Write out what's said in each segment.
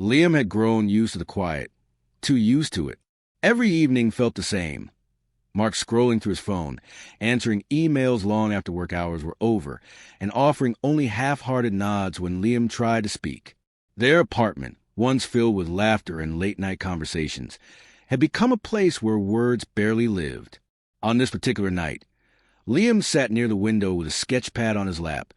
Liam had grown used to the quiet, too used to it. Every evening felt the same. Mark scrolling through his phone, answering emails long after work hours were over, and offering only half-hearted nods when Liam tried to speak. Their apartment, once filled with laughter and late-night conversations, had become a place where words barely lived. On this particular night, Liam sat near the window with a sketch pad on his lap,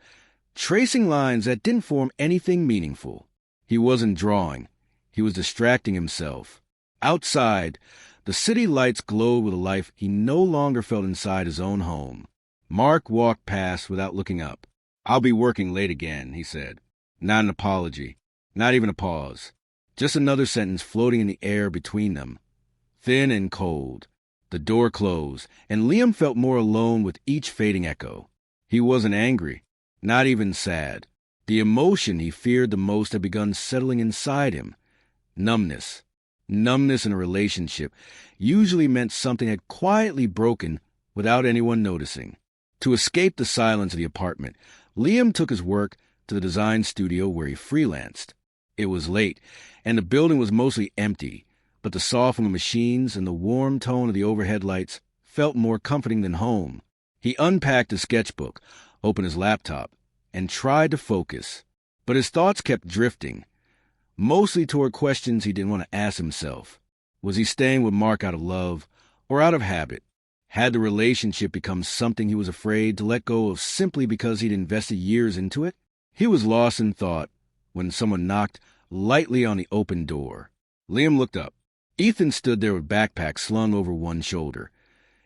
tracing lines that didn't form anything meaningful. He wasn't drawing. He was distracting himself. Outside, the city lights glowed with a life he no longer felt inside his own home. Mark walked past without looking up. "I'll be working late again," he said. Not an apology. Not even a pause. Just another sentence floating in the air between them. Thin and cold. The door closed, and Liam felt more alone with each fading echo. He wasn't angry. Not even sad. The emotion he feared the most had begun settling inside him. Numbness. Numbness in a relationship usually meant something had quietly broken without anyone noticing. To escape the silence of the apartment, Liam took his work to the design studio where he freelanced. It was late, and the building was mostly empty, but the soft of machines and the warm tone of the overhead lights felt more comforting than home. He unpacked his sketchbook, opened his laptop, and tried to focus, but his thoughts kept drifting. Mostly toward questions he didn't want to ask himself. Was he staying with Mark out of love or out of habit? Had the relationship become something he was afraid to let go of simply because he'd invested years into it? He was lost in thought when someone knocked lightly on the open door. Liam looked up. Ethan stood there with backpack slung over one shoulder.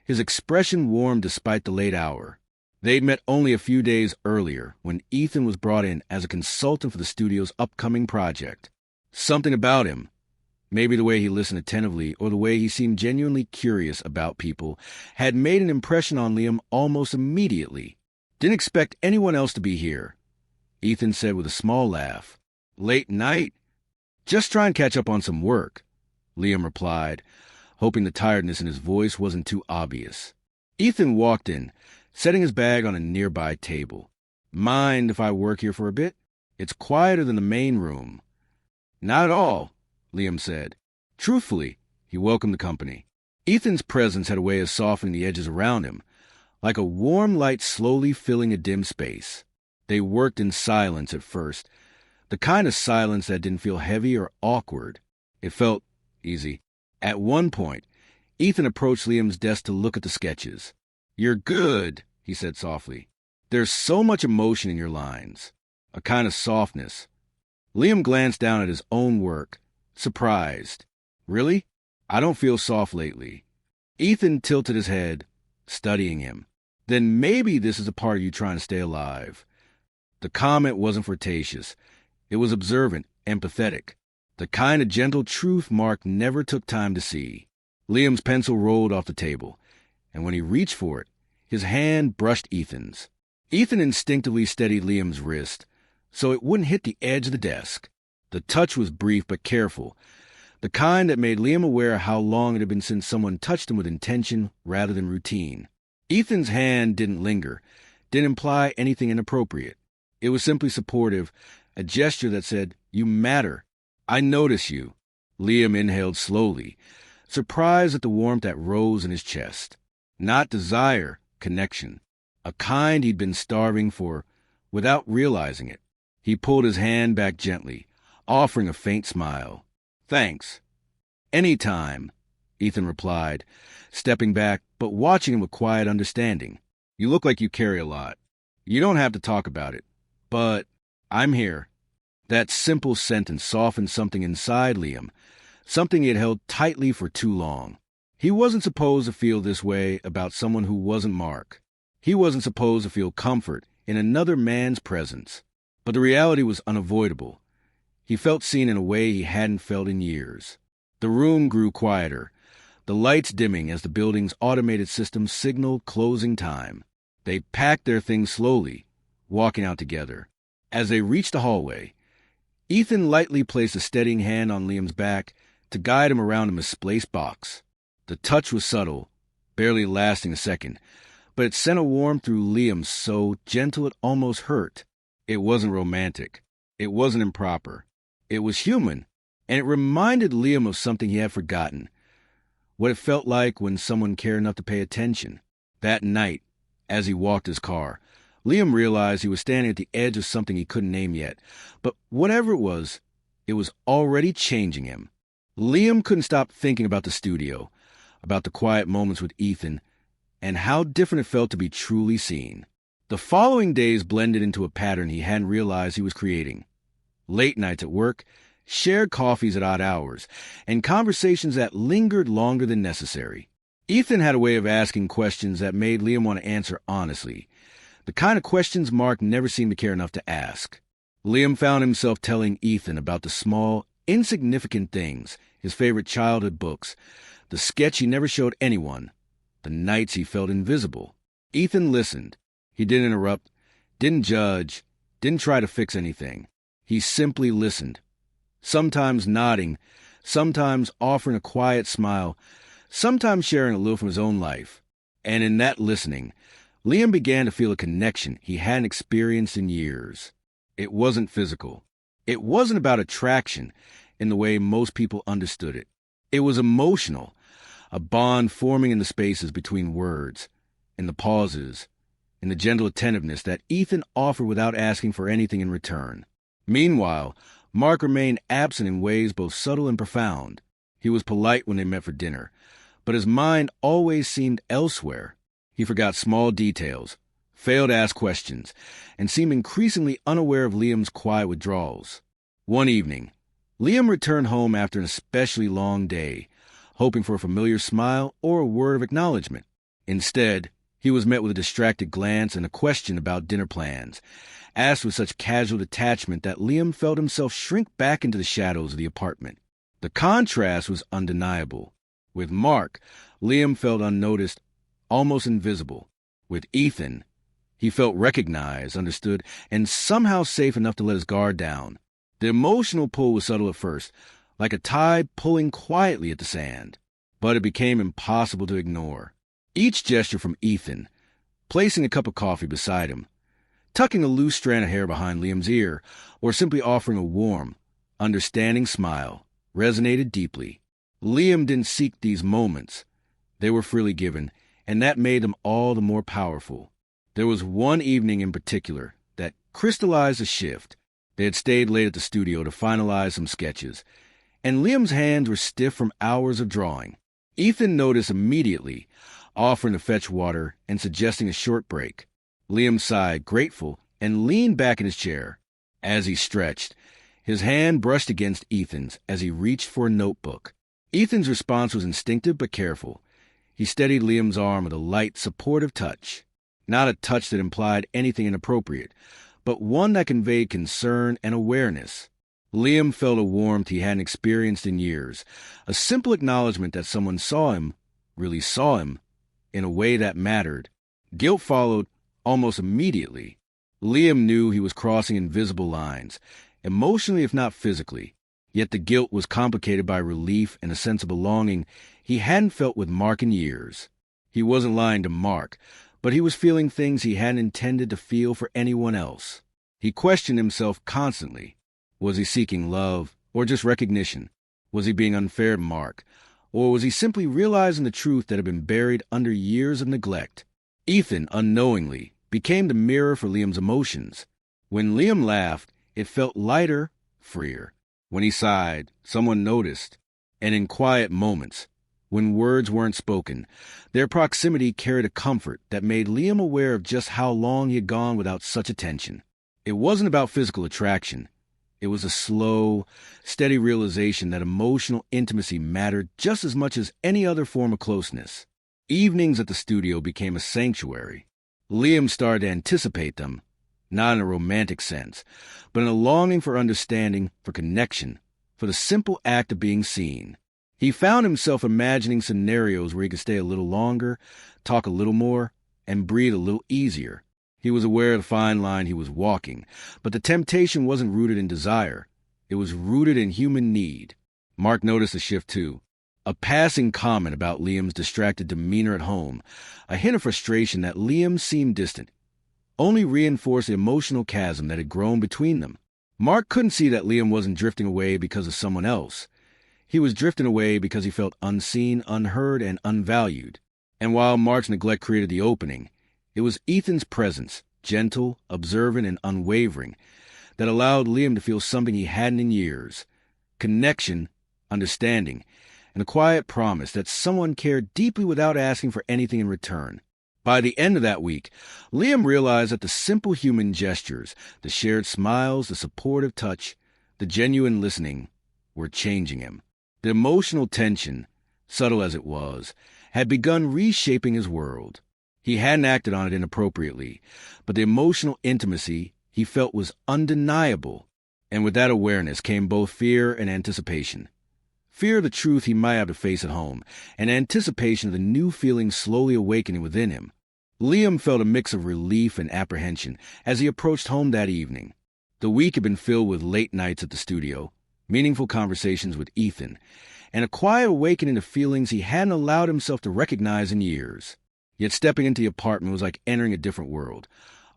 His expression warm despite the late hour. They'd met only a few days earlier when Ethan was brought in as a consultant for the studio's upcoming project. Something about him, maybe the way he listened attentively or the way he seemed genuinely curious about people, had made an impression on Liam almost immediately. "Didn't expect anyone else to be here," Ethan said with a small laugh. "Late night? Just try and catch up on some work," Liam replied, hoping the tiredness in his voice wasn't too obvious. Ethan walked in, setting his bag on a nearby table. "Mind if I work here for a bit? It's quieter than the main room." "Not at all," Liam said. Truthfully, he welcomed the company. Ethan's presence had a way of softening the edges around him, like a warm light slowly filling a dim space. They worked in silence at first, the kind of silence that didn't feel heavy or awkward. It felt easy. At one point, Ethan approached Liam's desk to look at the sketches. "You're good," he said softly. "There's so much emotion in your lines, a kind of softness." Liam glanced down at his own work, surprised. "Really? I don't feel soft lately." Ethan tilted his head, studying him. "Then maybe this is a part of you trying to stay alive." The comment wasn't flirtatious. It was observant, empathetic. The kind of gentle truth Mark never took time to see. Liam's pencil rolled off the table, and when he reached for it, his hand brushed Ethan's. Ethan instinctively steadied Liam's wrist, so it wouldn't hit the edge of the desk. The touch was brief but careful, the kind that made Liam aware how long it had been since someone touched him with intention rather than routine. Ethan's hand didn't linger, didn't imply anything inappropriate. It was simply supportive, a gesture that said, "You matter. I notice you." Liam inhaled slowly, surprised at the warmth that rose in his chest. Not desire, connection. A kind he'd been starving for without realizing it. He pulled his hand back gently, offering a faint smile. "Thanks." "Any time," Ethan replied, stepping back but watching him with quiet understanding. "You look like you carry a lot. You don't have to talk about it, but I'm here." That simple sentence softened something inside Liam, something he had held tightly for too long. He wasn't supposed to feel this way about someone who wasn't Mark. He wasn't supposed to feel comfort in another man's presence. But the reality was unavoidable. He felt seen in a way he hadn't felt in years. The room grew quieter, the lights dimming as the building's automated system signaled closing time. They packed their things slowly, walking out together. As they reached the hallway, Ethan lightly placed a steadying hand on Liam's back to guide him around a misplaced box. The touch was subtle, barely lasting a second, but it sent a warmth through Liam so gentle it almost hurt. It wasn't romantic. It wasn't improper. It was human, and it reminded Liam of something he had forgotten, what it felt like when someone cared enough to pay attention. That night, as he walked his car, Liam realized he was standing at the edge of something he couldn't name yet, but whatever it was already changing him. Liam couldn't stop thinking about the studio, about the quiet moments with Ethan, and how different it felt to be truly seen. The following days blended into a pattern he hadn't realized he was creating. Late nights at work, shared coffees at odd hours, and conversations that lingered longer than necessary. Ethan had a way of asking questions that made Liam want to answer honestly, the kind of questions Mark never seemed to care enough to ask. Liam found himself telling Ethan about the small, insignificant things, his favorite childhood books, the sketch he never showed anyone, the nights he felt invisible. Ethan listened. He didn't interrupt, didn't judge, didn't try to fix anything. He simply listened, sometimes nodding, sometimes offering a quiet smile, sometimes sharing a little from his own life. And in that listening, Liam began to feel a connection he hadn't experienced in years. It wasn't physical. It wasn't about attraction in the way most people understood it. It was emotional, a bond forming in the spaces between words, in the pauses, in the gentle attentiveness that Ethan offered without asking for anything in return. Meanwhile, Mark remained absent in ways both subtle and profound. He was polite when they met for dinner, but his mind always seemed elsewhere. He forgot small details, failed to ask questions, and seemed increasingly unaware of Liam's quiet withdrawals. One evening, Liam returned home after an especially long day, hoping for a familiar smile or a word of acknowledgement. Instead, he was met with a distracted glance and a question about dinner plans, asked with such casual detachment that Liam felt himself shrink back into the shadows of the apartment. The contrast was undeniable. With Mark, Liam felt unnoticed, almost invisible. With Ethan, he felt recognized, understood, and somehow safe enough to let his guard down. The emotional pull was subtle at first, like a tide pulling quietly at the sand, but it became impossible to ignore. Each gesture from Ethan, placing a cup of coffee beside him, tucking a loose strand of hair behind Liam's ear, or simply offering a warm, understanding smile, resonated deeply. Liam didn't seek these moments. They were freely given, and that made them all the more powerful. There was one evening in particular that crystallized a shift. They had stayed late at the studio to finalize some sketches, and Liam's hands were stiff from hours of drawing. Ethan noticed immediately, offering to fetch water and suggesting a short break. Liam sighed, grateful, and leaned back in his chair. As he stretched, his hand brushed against Ethan's as he reached for a notebook. Ethan's response was instinctive but careful. He steadied Liam's arm with a light, supportive touch. Not a touch that implied anything inappropriate, but one that conveyed concern and awareness. Liam felt a warmth he hadn't experienced in years, a simple acknowledgement that someone saw him, really saw him, in a way that mattered. Guilt followed almost immediately. Liam knew he was crossing invisible lines, emotionally if not physically, yet the guilt was complicated by relief and a sense of belonging he hadn't felt with Mark in years. He wasn't lying to Mark, but he was feeling things he hadn't intended to feel for anyone else. He questioned himself constantly. Was he seeking love, or just recognition? Was he being unfair to Mark, or was he simply realizing the truth that had been buried under years of neglect? Ethan, unknowingly, became the mirror for Liam's emotions. When Liam laughed, it felt lighter, freer. When he sighed, someone noticed. And in quiet moments, when words weren't spoken, their proximity carried a comfort that made Liam aware of just how long he had gone without such attention. It wasn't about physical attraction. It was a slow, steady realization that emotional intimacy mattered just as much as any other form of closeness. Evenings at the studio became a sanctuary. Liam started to anticipate them, not in a romantic sense, but in a longing for understanding, for connection, for the simple act of being seen. He found himself imagining scenarios where he could stay a little longer, talk a little more, and breathe a little easier. He was aware of the fine line he was walking, but the temptation wasn't rooted in desire. It was rooted in human need. Mark noticed the shift too. A passing comment about Liam's distracted demeanor at home, a hint of frustration that Liam seemed distant, only reinforced the emotional chasm that had grown between them. Mark couldn't see that Liam wasn't drifting away because of someone else. He was drifting away because he felt unseen, unheard, and unvalued. And while Mark's neglect created the opening, it was Ethan's presence, gentle, observant, and unwavering, that allowed Liam to feel something he hadn't in years: connection, understanding, and a quiet promise that someone cared deeply without asking for anything in return. By the end of that week, Liam realized that the simple human gestures, the shared smiles, the supportive touch, the genuine listening, were changing him. The emotional tension, subtle as it was, had begun reshaping his world. He hadn't acted on it inappropriately, but the emotional intimacy he felt was undeniable, and with that awareness came both fear and anticipation. Fear of the truth he might have to face at home, and anticipation of the new feelings slowly awakening within him. Liam felt a mix of relief and apprehension as he approached home that evening. The week had been filled with late nights at the studio, meaningful conversations with Ethan, and a quiet awakening to feelings he hadn't allowed himself to recognize in years. Yet stepping into the apartment was like entering a different world,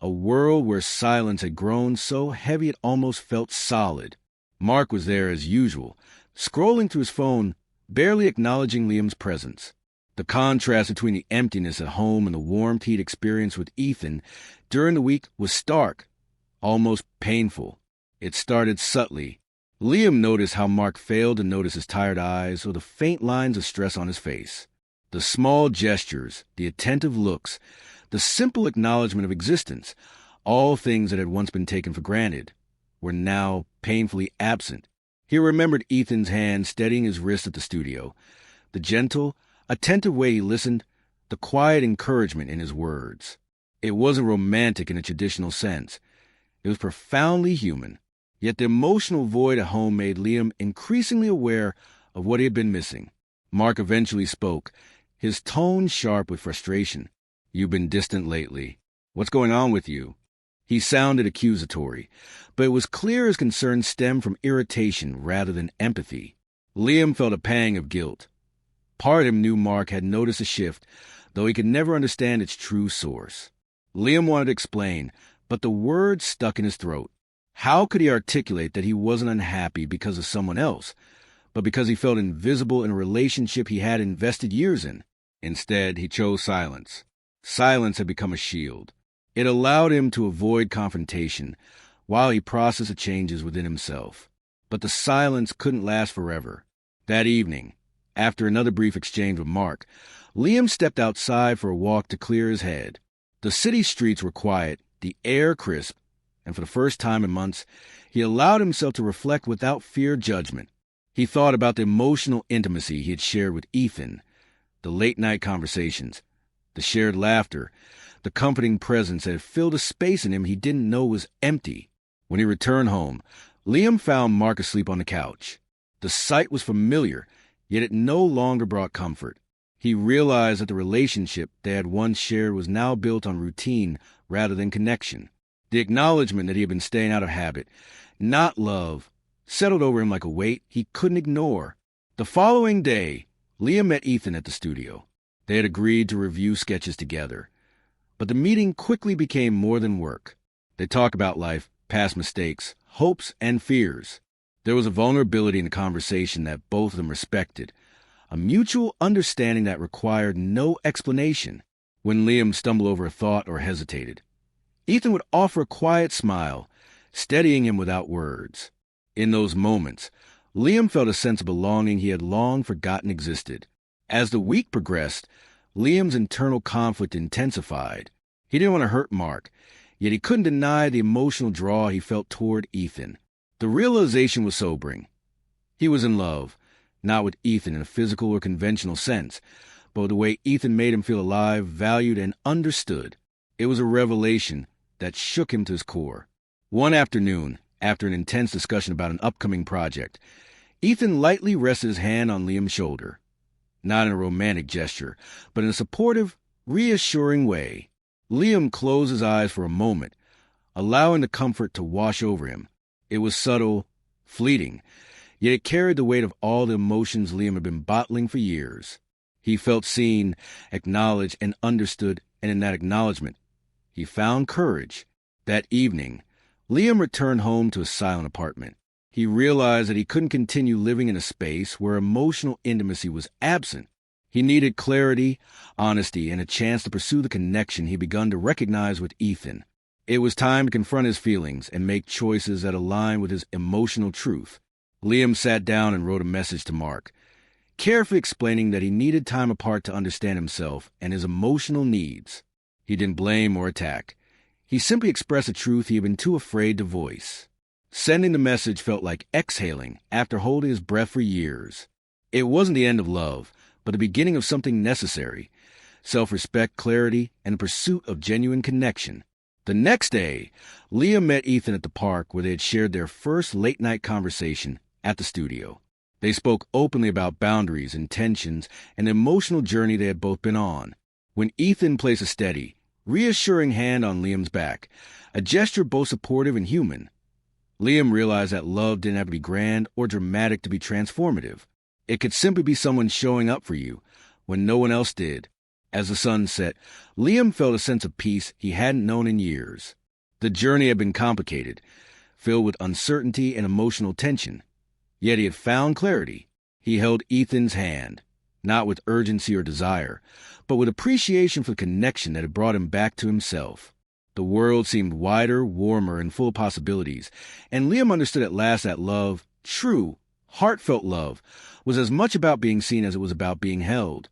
a world where silence had grown so heavy it almost felt solid. Mark was there as usual, scrolling through his phone, barely acknowledging Liam's presence. The contrast between the emptiness at home and the warmth he'd experienced with Ethan during the week was stark, almost painful. It started subtly. Liam noticed how Mark failed to notice his tired eyes or the faint lines of stress on his face. The small gestures, the attentive looks, the simple acknowledgement of existence, all things that had once been taken for granted, were now painfully absent. He remembered Ethan's hand steadying his wrist at the studio, the gentle, attentive way he listened, the quiet encouragement in his words. It wasn't romantic in a traditional sense. It was profoundly human. Yet the emotional void at home made Liam increasingly aware of what he had been missing. Mark eventually spoke, his tone sharp with frustration. "You've been distant lately. What's going on with you?" He sounded accusatory, but it was clear his concern stemmed from irritation rather than empathy. Liam felt a pang of guilt. Part of him knew Mark had noticed a shift, though he could never understand its true source. Liam wanted to explain, but the words stuck in his throat. How could he articulate that he wasn't unhappy because of someone else, but because he felt invisible in a relationship he had invested years in? Instead, he chose silence. Silence had become a shield. It allowed him to avoid confrontation while he processed the changes within himself. But the silence couldn't last forever. That evening, after another brief exchange with Mark, Liam stepped outside for a walk to clear his head. The city streets were quiet, the air crisp, and for the first time in months, he allowed himself to reflect without fear of judgment. He thought about the emotional intimacy he had shared with Ethan, the late-night conversations, the shared laughter, the comforting presence that had filled a space in him he didn't know was empty. When he returned home, Liam found Mark asleep on the couch. The sight was familiar, yet it no longer brought comfort. He realized that the relationship they had once shared was now built on routine rather than connection. The acknowledgement that he had been staying out of habit, not love, settled over him like a weight he couldn't ignore. The following day, Liam met Ethan at the studio. They had agreed to review sketches together. But the meeting quickly became more than work. They talked about life, past mistakes, hopes, and fears. There was a vulnerability in the conversation that both of them respected, a mutual understanding that required no explanation. When Liam stumbled over a thought or hesitated, Ethan would offer a quiet smile, steadying him without words. In those moments, Liam felt a sense of belonging he had long forgotten existed. As the week progressed, Liam's internal conflict intensified. He didn't want to hurt Mark, yet he couldn't deny the emotional draw he felt toward Ethan. The realization was sobering. He was in love, not with Ethan in a physical or conventional sense, but with the way Ethan made him feel alive, valued, and understood. It was a revelation that shook him to his core. One afternoon, after an intense discussion about an upcoming project, Ethan lightly rested his hand on Liam's shoulder. Not in a romantic gesture, but in a supportive, reassuring way. Liam closed his eyes for a moment, allowing the comfort to wash over him. It was subtle, fleeting, yet it carried the weight of all the emotions Liam had been bottling for years. He felt seen, acknowledged, and understood, and in that acknowledgement, he found courage. That evening, Liam returned home to his silent apartment. He realized that he couldn't continue living in a space where emotional intimacy was absent. He needed clarity, honesty, and a chance to pursue the connection he begun to recognize with Ethan. It was time to confront his feelings and make choices that aligned with his emotional truth. Liam sat down and wrote a message to Mark, carefully explaining that he needed time apart to understand himself and his emotional needs. He didn't blame or attack. He simply expressed a truth he had been too afraid to voice. Sending the message felt like exhaling after holding his breath for years. It wasn't the end of love, but the beginning of something necessary: self-respect, clarity, and the pursuit of genuine connection. The next day, Liam met Ethan at the park where they had shared their first late-night conversation at the studio. They spoke openly about boundaries, intentions, and the emotional journey they had both been on. When Ethan placed a steady, reassuring hand on Liam's back, a gesture both supportive and human, Liam realized that love didn't have to be grand or dramatic to be transformative. It could simply be someone showing up for you when no one else did. As the sun set, Liam felt a sense of peace he hadn't known in years. The journey had been complicated, filled with uncertainty and emotional tension. Yet he had found clarity. He held Ethan's hand, not with urgency or desire, but with appreciation for the connection that had brought him back to himself. The world seemed wider, warmer, and full of possibilities, and Liam understood at last that love, true, heartfelt love, was as much about being seen as it was about being held.